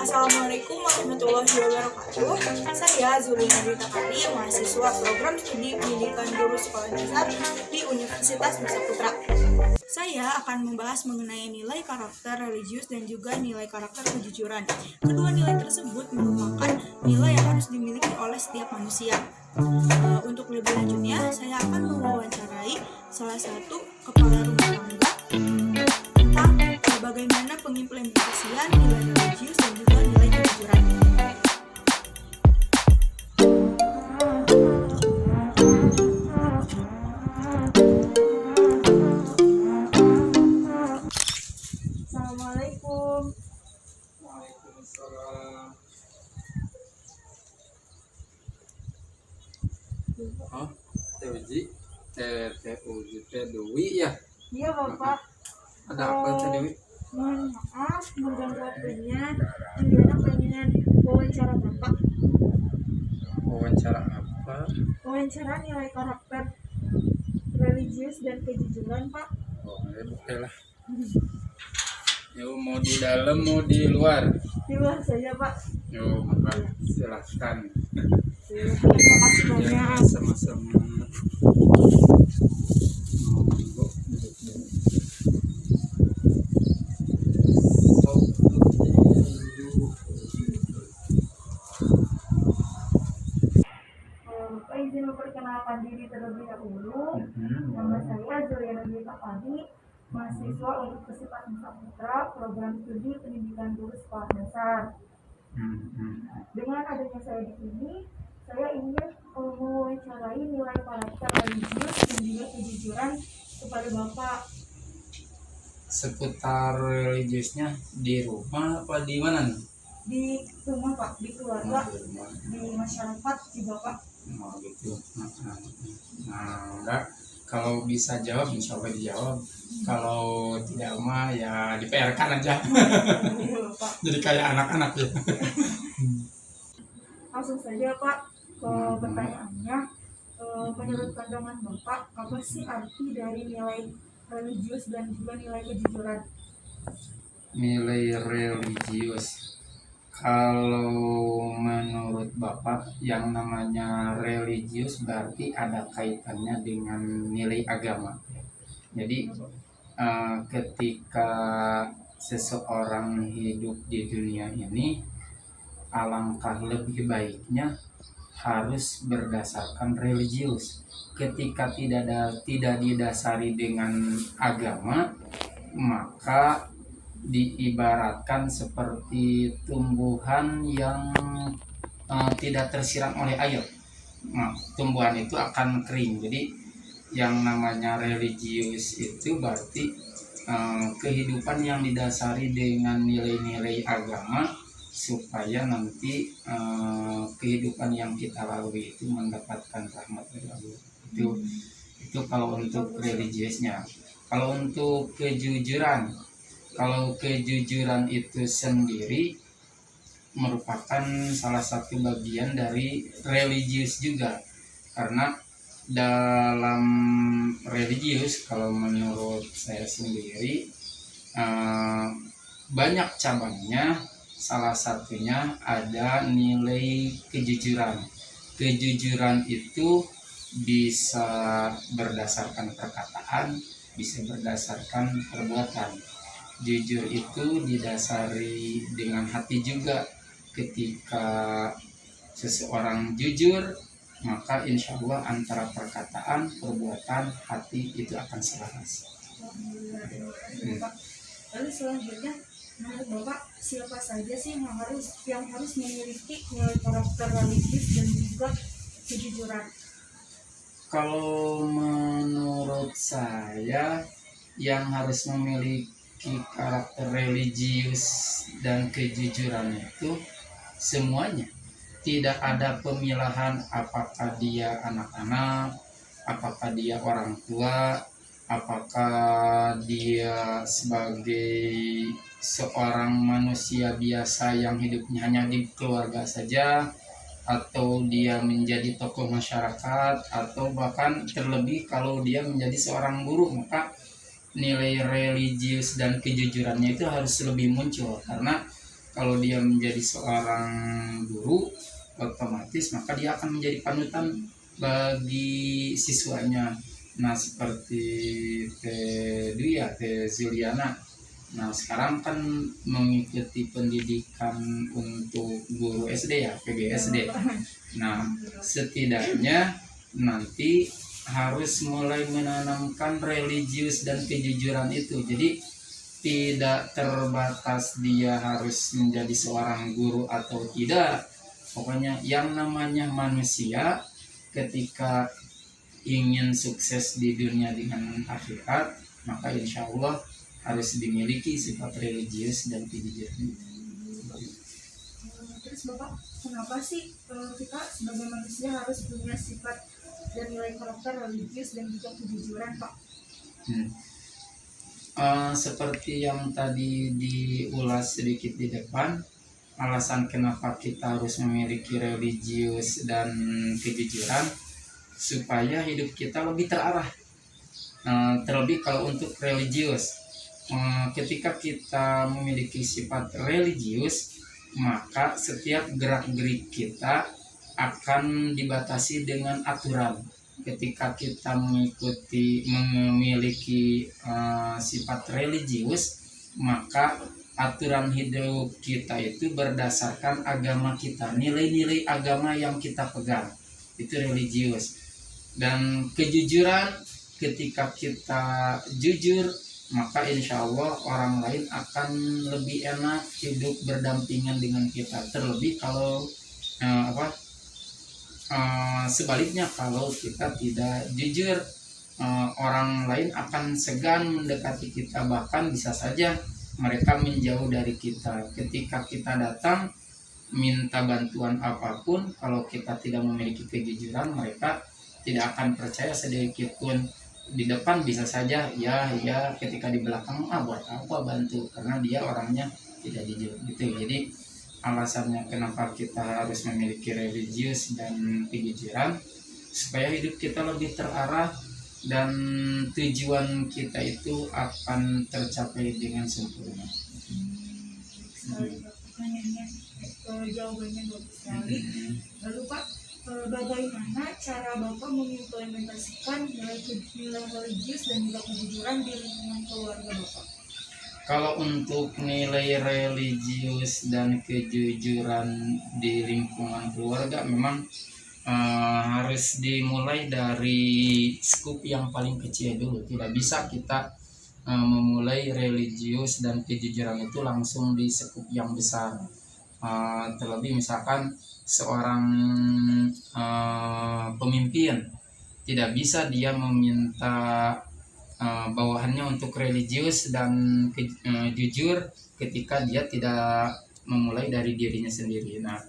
Assalamualaikum warahmatullahi wabarakatuh. Saya Zulina Dita Kari, mahasiswa program studi pendidikan guru sekolah dasar di Universitas Nusa Putra. Saya akan membahas mengenai nilai karakter religius dan juga nilai karakter kejujuran. Kedua nilai tersebut merupakan nilai yang harus dimiliki oleh setiap manusia. Untuk lebih lanjutnya, saya akan mewawancarai salah satu kepala rumah tangga tentang bagaimana pengimplementasian nilai religius dan juga nilai kejujuran. Assalamualaikum. Waalaikumsalam. Oh, Teh Dewi ya? Iya Bapak. Ada apa Teh Dewi? Mohon maaf mengganggu waktunya. Indiana pengen wawancara Bapak. Wawancara apa? Wawancara nilai karakter religius dan kejujuran Pak. Oh, ya boleh lah. Yo, mau di dalam mau di luar? Di luar saja Pak. Yo, maka silahkan. Terima kasih Ya, banyak. sama-sama. Monggo, duduk dulu. Sok, Bapak izin memperkenalkan diri terlebih dahulu. Nama saya Zuliana Dita Kari, mahasiswa Universitas Nusa Putra, program studi pendidikan guru sekolah dasar. Dengan adanya saya di sini, saya ingin mewawancarai nilai karakter religius dan juga kejujuran kepada Bapak. Seputar religiusnya di rumah apa di mana nih? Di rumah Pak, di keluarga, Di rumah. di masyarakat, di Bapak. Oh gitu. Nah, enggak. Kalau bisa jawab, insya Allah dijawab. Kalau tidak mah ya di-PR-kan aja. Bapak. Jadi kayak anak-anak ya. Langsung saja Pak ke pertanyaannya. Menurut pandangan Bapak, apa sih arti dari nilai religius dan juga nilai kejujuran? Nilai religius. Kalau menurut Bapak, yang namanya religius berarti ada kaitannya dengan nilai agama. Jadi ketika seseorang hidup di dunia ini, alangkah lebih baiknya harus berdasarkan religius. Ketika tidak didasari dengan agama, maka diibaratkan seperti tumbuhan yang tidak tersiram oleh air. Nah, tumbuhan itu akan kering. Jadi yang namanya religius itu berarti kehidupan yang didasari dengan nilai-nilai agama, supaya nanti kehidupan yang kita lalui itu mendapatkan rahmat dari Allah. Itu kalau untuk religiusnya. Kalau untuk kejujuran, itu sendiri merupakan salah satu bagian dari religius juga, karena dalam religius, kalau menurut saya sendiri, banyak cabangnya. Salah satunya ada nilai kejujuran. Kejujuran itu bisa berdasarkan perkataan, bisa berdasarkan perbuatan. Jujur itu didasari dengan hati juga. Ketika seseorang jujur, maka insya Allah antara perkataan, perbuatan, hati itu akan selaras. Lalu selanjutnya, menurut Bapak, siapa saja sih yang harus memiliki nilai karakter religius dan juga kejujuran? Kalau menurut saya, yang harus memiliki karakter religius dan kejujuran itu semuanya. Tidak ada pemilahan apakah dia anak-anak, apakah dia orang tua, apakah dia sebagai seorang manusia biasa yang hidupnya hanya di keluarga saja, atau dia menjadi tokoh masyarakat, atau bahkan terlebih kalau dia menjadi seorang guru, maka nilai religius dan kejujurannya itu harus lebih muncul. Karena kalau dia menjadi seorang guru, otomatis maka dia akan menjadi panutan bagi siswanya. Nah, seperti Teh Dwi ya, Teh Zuliana. Nah, sekarang kan mengikuti pendidikan untuk guru SD ya, PGSD. Nah, setidaknya nanti harus mulai menanamkan religius dan kejujuran itu. Jadi tidak terbatas dia harus menjadi seorang guru atau tidak. Pokoknya yang namanya manusia ketika ingin sukses di dunia dengan akhirat, maka insya Allah harus dimiliki sifat religius dan kejujuran. Terus Bapak, kenapa sih kita sebagai manusia harus punya sifat dan nilai karakter religius dan juga kejujuran, Pak? Seperti yang tadi diulas sedikit di depan, alasan kenapa kita harus memiliki religius dan kejujuran supaya hidup kita lebih terarah. Terlebih kalau untuk religius, ketika kita memiliki sifat religius, maka setiap gerak-gerik kita akan dibatasi dengan aturan. Ketika kita memiliki sifat religius, maka aturan hidup kita itu berdasarkan agama kita, nilai-nilai agama yang kita pegang, itu religius. Dan kejujuran, ketika kita jujur, maka insya Allah orang lain akan lebih enak hidup berdampingan dengan kita. Terlebih kalau sebaliknya, kalau kita tidak jujur, orang lain akan segan mendekati kita, bahkan bisa saja mereka menjauh dari kita. Ketika kita datang minta bantuan apapun, kalau kita tidak memiliki kejujuran, mereka tidak akan percaya sedikit pun. Di depan bisa saja ya, ketika di belakang buat apa bantu, karena dia orangnya tidak jujur gitu. Jadi alasannya kenapa kita harus memiliki religius dan kejujuran, supaya hidup kita lebih terarah dan tujuan kita itu akan tercapai dengan sempurna. Jawabannya bagus sekali. Lalu Pak, bagaimana cara Bapak mengimplementasikan nilai religius dan juga kejujuran di lingkungan keluarga Bapak? Kalau untuk nilai religius dan kejujuran di lingkungan keluarga, memang harus dimulai dari skup yang paling kecil dulu. Tidak bisa kita memulai religius dan kejujuran itu langsung di skup yang besar. Terlebih misalkan seorang pemimpin, tidak bisa dia meminta bawahannya untuk religius dan jujur ketika dia tidak memulai dari dirinya sendiri. Nah,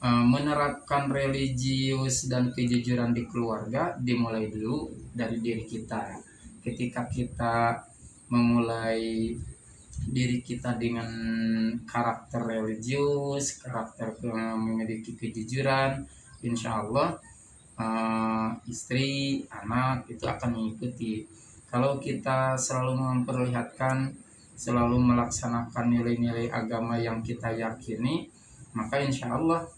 menerapkan religius dan kejujuran di keluarga dimulai dulu dari diri kita. Ketika kita memulai diri kita dengan karakter religius, karakter memiliki kejujuran, insya Allah istri, anak itu akan mengikuti. Kalau kita selalu memperlihatkan, selalu melaksanakan nilai-nilai agama yang kita yakini, maka insya Allah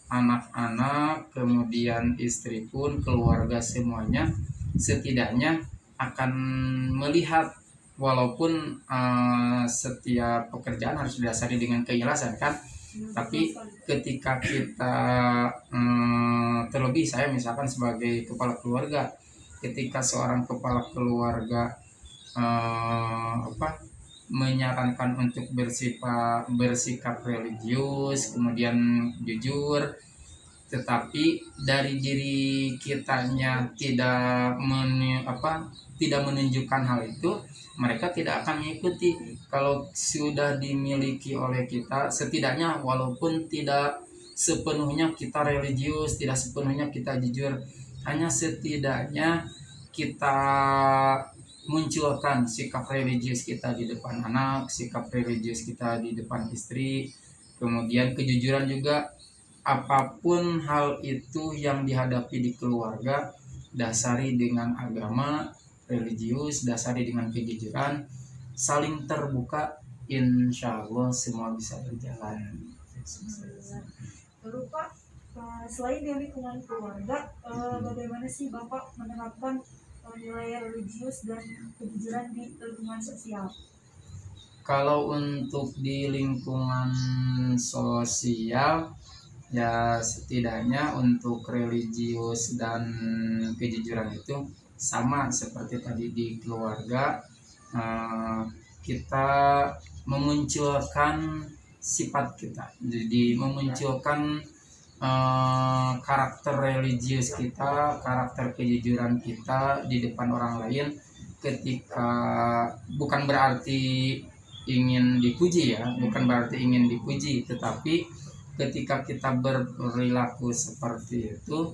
anak-anak, kemudian istri pun, keluarga semuanya setidaknya akan melihat, walaupun setiap pekerjaan harus didasari dengan keikhlasan kan, tapi ketika kita terlebih saya misalkan sebagai kepala keluarga, ketika seorang kepala keluarga menyarankan untuk bersikap religius, kemudian jujur, tetapi dari diri kitanya tidak menunjukkan hal itu, mereka tidak akan mengikuti. Kalau sudah dimiliki oleh kita, setidaknya walaupun tidak sepenuhnya kita religius, tidak sepenuhnya kita jujur, hanya setidaknya kita munculkan sikap religius kita di depan anak, sikap religius kita di depan istri, kemudian kejujuran juga. Apapun hal itu yang dihadapi di keluarga, dasari dengan agama, religius, dasari dengan kejujuran, saling terbuka, insya Allah semua bisa berjalan. Lalu Pak, selain dari lingkungan keluarga, bagaimana sih Bapak menerapkan nilai religius dan kejujuran di lingkungan sosial? Kalau untuk di lingkungan sosial, ya setidaknya untuk religius dan kejujuran itu sama seperti tadi di keluarga. Kita memunculkan sifat kita, jadi memunculkan karakter religius kita, karakter kejujuran kita di depan orang lain. Ketika bukan berarti ingin dipuji ya, bukan berarti ingin dipuji, tetapi ketika kita berperilaku seperti itu,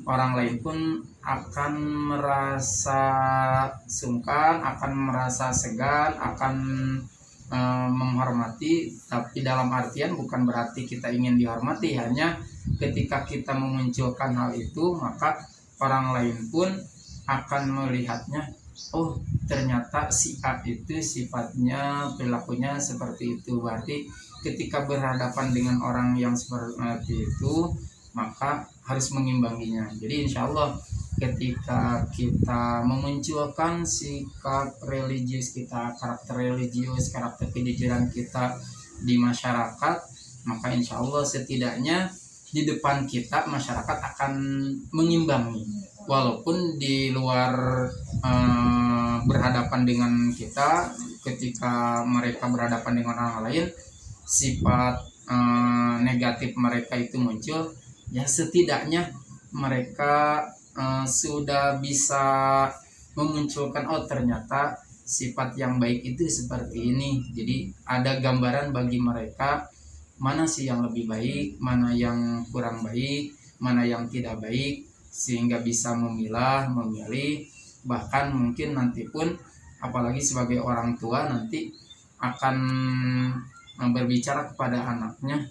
orang lain pun akan merasa sungkan, akan merasa segan, akan menghormati. Tapi dalam artian bukan berarti kita ingin dihormati, hanya ketika kita memunculkan hal itu, maka orang lain pun akan melihatnya, oh ternyata si A itu sifatnya, perilakunya seperti itu. Berarti ketika berhadapan dengan orang yang seperti itu, maka harus mengimbanginya. Jadi insya Allah ketika kita memunculkan sikap religius kita, karakter religius, karakter kejujuran kita di masyarakat, maka insya Allah setidaknya di depan kita masyarakat akan mengimbangi. Walaupun di luar berhadapan dengan kita, ketika mereka berhadapan dengan orang lain, sifat negatif mereka itu muncul, ya setidaknya mereka sudah bisa memunculkan, oh ternyata sifat yang baik itu seperti ini. Jadi ada gambaran bagi mereka mana sih yang lebih baik, mana yang kurang baik, mana yang tidak baik, sehingga bisa memilah, memilih. Bahkan mungkin nanti pun apalagi sebagai orang tua nanti akan berbicara kepada anaknya,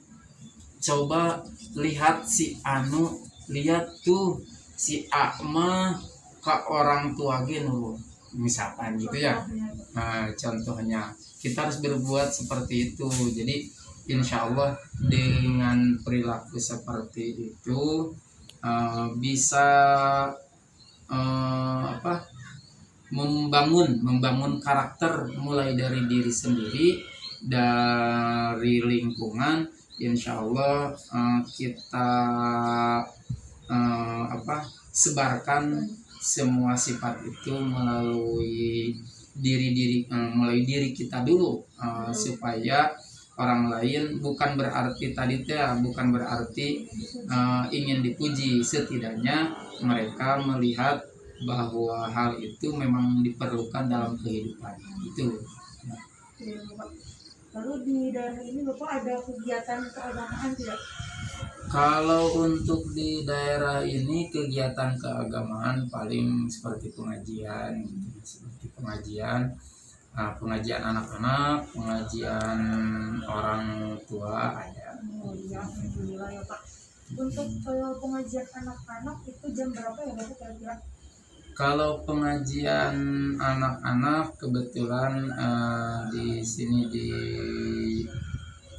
coba lihat si Anu, lihat tuh si Akma ke orang tua gini, misalkan gitu ya. Nah, contohnya kita harus berbuat seperti itu. Jadi insya Allah dengan perilaku seperti itu bisa membangun karakter mulai dari diri sendiri, dari lingkungan. Insya Allah kita sebarkan semua sifat itu melalui diri kita dulu, supaya orang lain bukan berarti bukan berarti ingin dipuji, setidaknya mereka melihat bahwa hal itu memang diperlukan dalam kehidupan itu. Lalu di daerah ini Bapak ada kegiatan keagamaan tidak? Kalau untuk di daerah ini kegiatan keagamaan paling seperti pengajian, pengajian anak-anak, pengajian orang tua ada. Oh iya, alhamdulillah ya Pak. Untuk pengajian anak-anak itu jam berapa ya Bapak kira-kira? Kalau pengajian anak-anak kebetulan di sini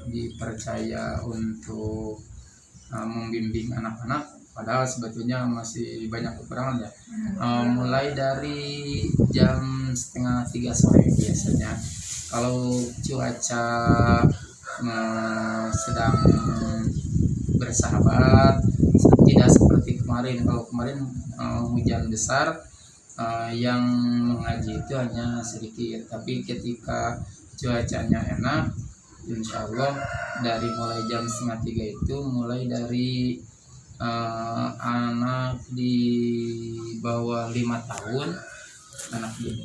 dipercaya untuk membimbing anak-anak, padahal sebetulnya masih banyak kekurangan ya. Mulai dari jam 2:30 sore biasanya. Kalau cuaca sedang bersahabat, tidak seperti kemarin. Kalau kemarin hujan besar, yang mengaji itu hanya sedikit. Tapi ketika cuacanya enak, insya Allah dari mulai jam 2:30 itu, mulai dari anak di bawah 5 tahun,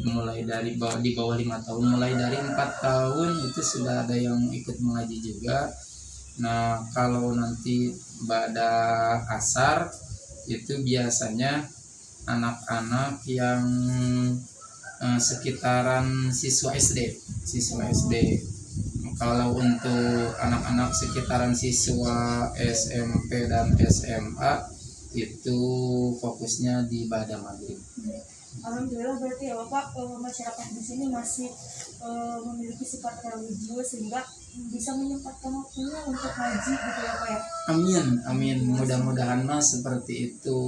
mulai dari di bawah 5 tahun, mulai dari 4 tahun itu sudah ada yang ikut mengaji juga. Nah, kalau nanti pada asar itu biasanya anak-anak yang sekitaran siswa SD. Kalau untuk anak-anak sekitaran siswa SMP dan SMA itu fokusnya di ibadah maghrib. Alhamdulillah berarti ya Bapak, masyarakat di sini masih memiliki sifat religius sehingga bisa menyempatkan waktunya untuk ngaji gitu ya Pak ya. Amin, amin. Mudah-mudahan mah seperti itu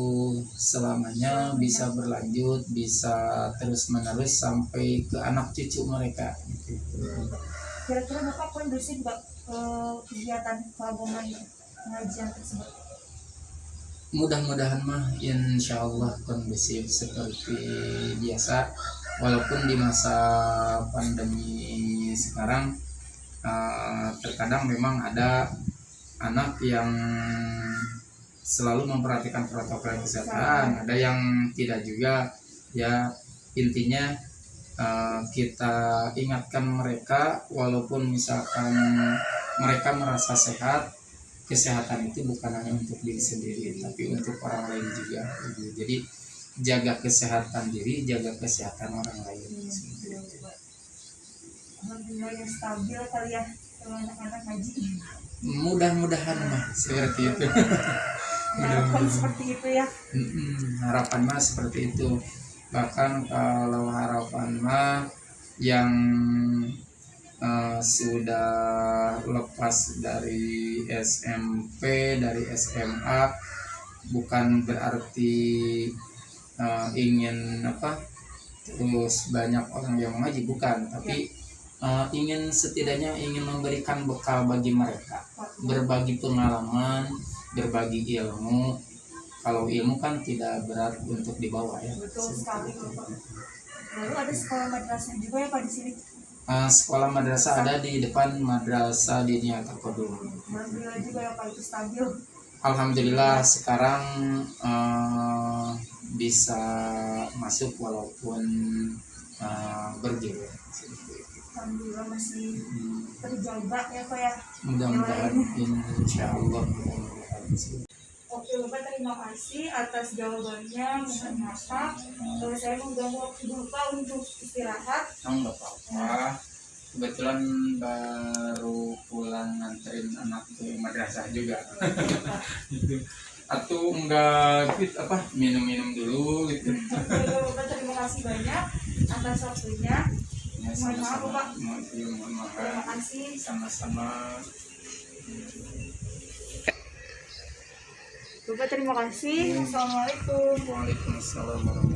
selamanya, bisa berlanjut, bisa terus-menerus sampai ke anak cucu mereka. Kira-kira Bapak kondusif nggak kegiatan keagamaan pengajian tersebut? Mudah-mudahan mah insya Allah kondusif seperti biasa, walaupun di masa pandemi sekarang terkadang memang ada anak yang selalu memperhatikan protokol kesehatan, ada yang tidak juga. Ya intinya kita ingatkan mereka, walaupun misalkan mereka merasa sehat, kesehatan itu bukan hanya untuk diri sendiri tapi untuk orang lain juga. Jadi jaga kesehatan diri, jaga kesehatan orang lain. Alhamdulillah yang stabil kali ya anak-anak ngaji. Mudah-mudahan mah seperti itu. Harapan seperti itu ya. Harapan mah seperti itu. Bahkan kalau harapan mah yang sudah lepas dari SMP, dari SMA, bukan berarti ingin terus banyak orang yang mengaji, bukan, tapi setidaknya ingin memberikan bekal bagi mereka, berbagi pengalaman, berbagi ilmu. Kalau ilmu kan tidak berat untuk dibawa ya. Betul sekali Bapak. Lalu ada sekolah madrasah juga ya Pak di sini? Sekolah madrasah ada di depan Madrasah Diniyah Taqodum. Alhamdulillah juga ya Pak, itu stabil. Alhamdulillah sekarang bisa masuk walaupun bergilir. Alhamdulillah masih terjaga ya Pak ya. Mudah-mudahan insya Allah. Oke Bapak, terima kasih atas jawabannya. Mohon maaf saya mengganggu waktu Bapak untuk istirahat. Nggak apa-apa. Kebetulan baru pulang nganterin anak ke madrasah juga. Gitu. Atau enggak gitu minum-minum dulu gitu. Oke Bapak, terima kasih banyak atas waktunya. Ya, Mohon maaf Bapak. Mohon maaf. Terima kasih. Sama-sama. Bapak terima kasih. Assalamualaikum. Waalaikumsalam warahmatullahi wabarakatuh.